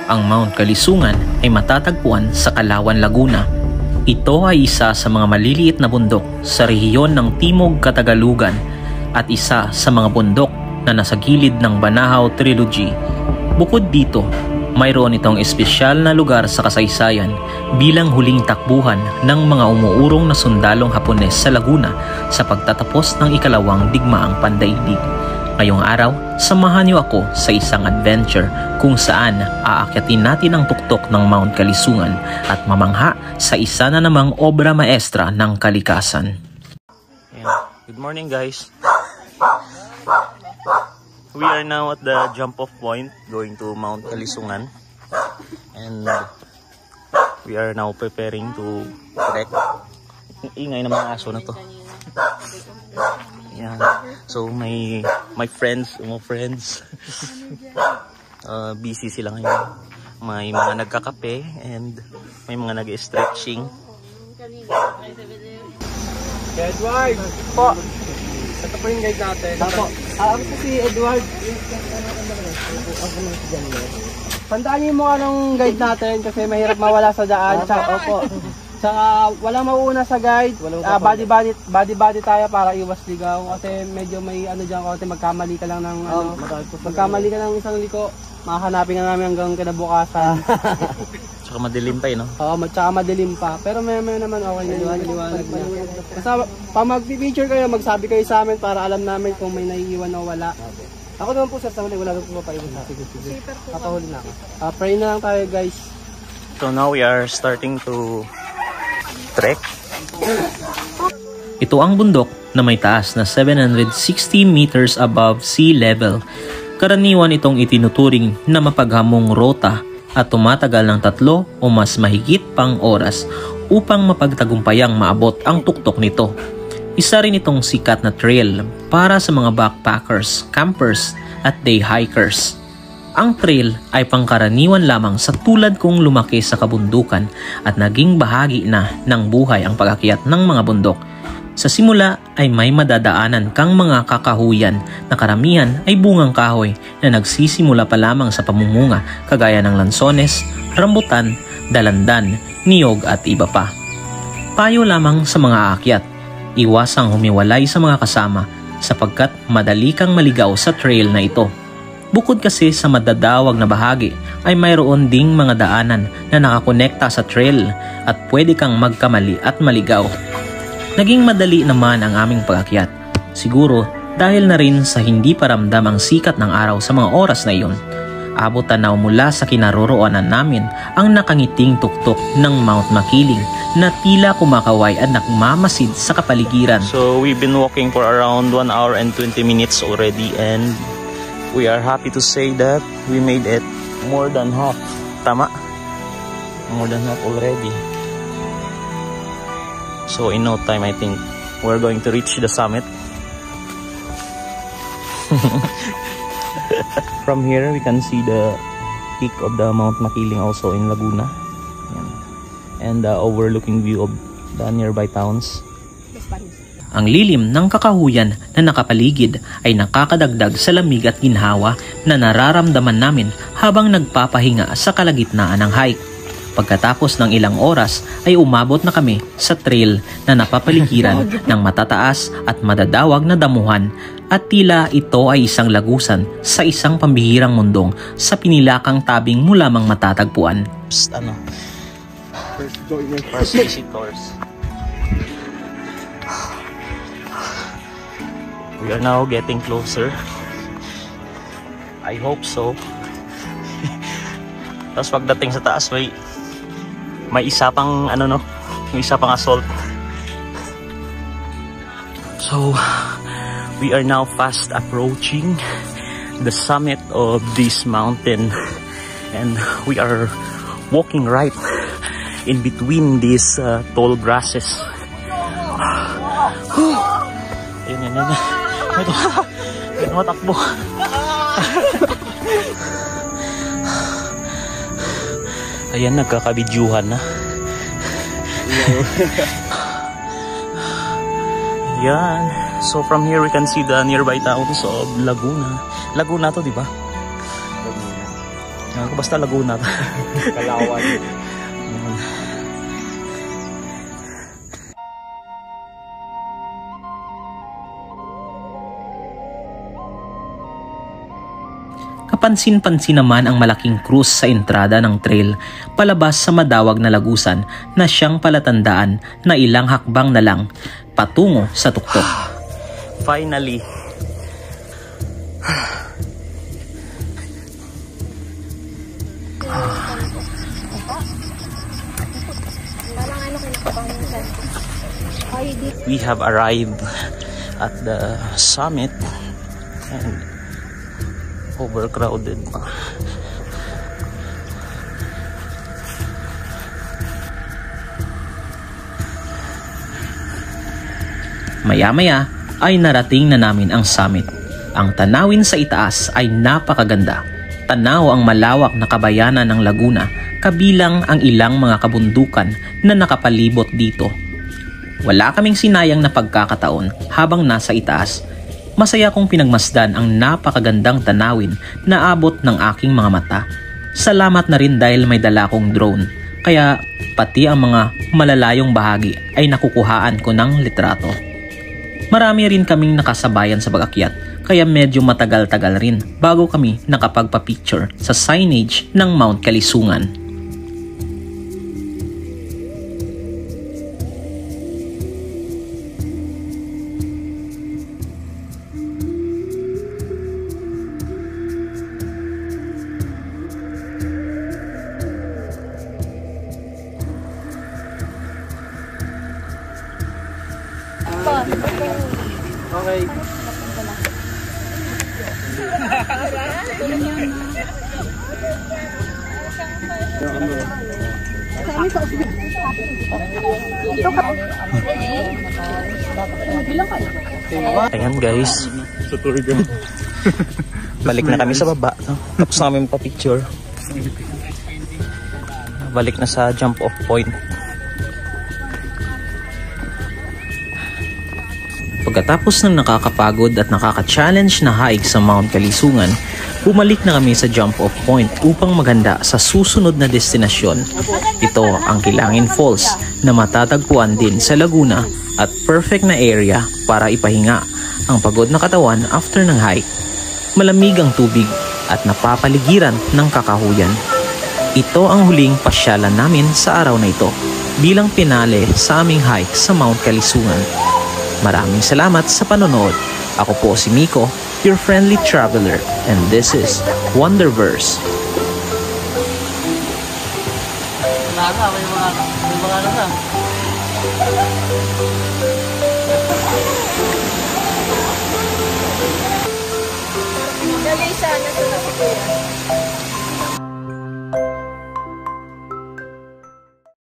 Ang Mount Kalisungan ay matatagpuan sa Kalawan, Laguna. Ito ay isa sa mga maliliit na bundok sa rehiyon ng Timog Katagalugan at isa sa mga bundok na nasa gilid ng Banahaw Trilogy. Bukod dito, mayroon itong espesyal na lugar sa kasaysayan bilang huling takbuhan ng mga umuurong na sundalong Hapones sa Laguna sa pagtatapos ng ikalawang digmaang pandaigdig. Ngayong araw, samahan niyo ako sa isang adventure kung saan aakyatin natin ang tuktok ng Mount Kalisungan at mamangha sa isa na namang obra maestra ng kalikasan. Good morning guys! We are now at the jump-off point going to Mount Kalisungan and we are now preparing to trek. Ingay ng mga aso na to. Yeah. So my friends, busy sila ngayon. May mga nagkakape and may mga nag-stretching. Edward! Po! Ito po yung guide natin. Apo. Ako po si Edward. Tandaan niyo yung mukha ng guide natin kasi mahirap mawala sa daan. Opo. Tsaka walang mauuna sa guide. Body tayo para iwas ligaw. Kasi medyo may ano dyan konti. Magkamali ka lang ng magkamali ka ng isang liko. Makahanapin ka namin hanggang kinabukasan. Tsaka madilim pa no? Oo, tsaka madilim pa. Pero may naman okay na liwanag na. Basta pag mag-feature kayo, magsabi kayo sa amin para alam namin kung may naiiwan o wala. Ako naman po sa huli, wala nang pumapaiwan sa sige. Kapahuli na ako. Pray na lang tayo guys. So now we are starting to trek. Ito ang bundok na may taas na 760 meters above sea level. Karaniwan itong itinuturing na mapaghamong rota at tumatagal ng 3 o mas mahigit pang oras upang mapagtagumpayang maabot ang tuktok nito. Isa rin itong sikat na trail para sa mga backpackers, campers at day hikers. Ang trail ay pangkaraniwan lamang sa tulad kong lumaki sa kabundukan at naging bahagi na ng buhay ang pag-akyat ng mga bundok. Sa simula ay may madadaanan kang mga kakahuyan na karamihan ay bungang kahoy na nagsisimula pa lamang sa pamumunga kagaya ng lansones, rambutan, dalandan, niyog at iba pa. Payo lamang sa mga aakyat, iwasang humiwalay sa mga kasama sapagkat madali kang maligaw sa trail na ito. Bukod kasi sa madadawag na bahagi ay mayroon ding mga daanan na nakakonekta sa trail at pwede kang magkamali at maligaw. Naging madali naman ang aming pag-akyat. Siguro dahil na rin sa hindi paramdam ang sikat ng araw sa mga oras na iyon. Abot tanaw mula sa kinaroroonan namin ang nakangiting tuktok ng Mount Makiling na tila kumakaway at nagmamasid sa kapaligiran. So we've been walking for around 1 hour and 20 minutes already and we are happy to say that we made it more than half. Tama? More than half already. So in no time, I think we're going to reach the summit. From here, we can see the peak of the Mount Makiling also in Laguna. And the overlooking view of the nearby towns. Ang lilim ng kakahuyan na nakapaligid ay nakakadagdag sa lamig at ginhawa na nararamdaman namin habang nagpapahinga sa kalagitnaan ng hike. Pagkatapos ng ilang oras ay umabot na kami sa trail na napapaligiran ng matataas at madadawag na damuhan at tila ito ay isang lagusan sa isang pambihirang mundong sa pinilakang tabing mo lamang matatagpuan. First visitors. We are now getting closer. I hope so. Tapos pagdating sa taas may isa pang may isa pang assault. So we are now fast approaching the summit of this mountain and we are walking right in between these tall grasses. Yan. Ito matakbo. Ayan, nagkakabidyuhan na. Ayan. So from here we can see the nearby towns of Laguna. Laguna to, di ba? Basta Laguna. Kalawan. Kapansin-pansin naman ang malaking krus sa entrada ng trail palabas sa madawag na lagusan na siyang palatandaan na ilang hakbang na lang patungo sa tuktok. Finally. We have arrived at the summit and overcrowded pa. Maya-maya ay narating na namin ang summit. Ang tanawin sa itaas ay napakaganda. Tanaw ang malawak na kabayanan ng Laguna, kabilang ang ilang mga kabundukan na nakapalibot dito. Wala kaming sinayang na pagkakataon habang nasa itaas. Masaya kong pinagmasdan ang napakagandang tanawin na abot ng aking mga mata. Salamat na rin dahil may dala akong drone, kaya pati ang mga malalayong bahagi ay nakukuhaan ko ng litrato. Marami rin kaming nakasabayan sa pag-akyat, kaya medyo matagal-tagal rin bago kami nakapagpa-picture sa signage ng Mount Kalisungan. Okay. Ayan guys. Balik na kami sa baba. No? Tapos na kami magpa-picture. Balik na sa jump off point. Pagkatapos ng nakakapagod at nakaka-challenge na hike sa Mount Kalisungan, bumalik na kami sa jump-off point upang maganda sa susunod na destinasyon. Ito ang Kilangin Falls na matatagpuan din sa Laguna at perfect na area para ipahinga ang pagod na katawan after ng hike. Malamig ang tubig at napapaligiran ng kakahuyan. Ito ang huling pasyalan namin sa araw na ito bilang pinale sa aming hike sa Mount Kalisungan. Maraming salamat sa panonood. Ako po si Miko, your friendly traveler, and this is Wonderverse. May mga ano na.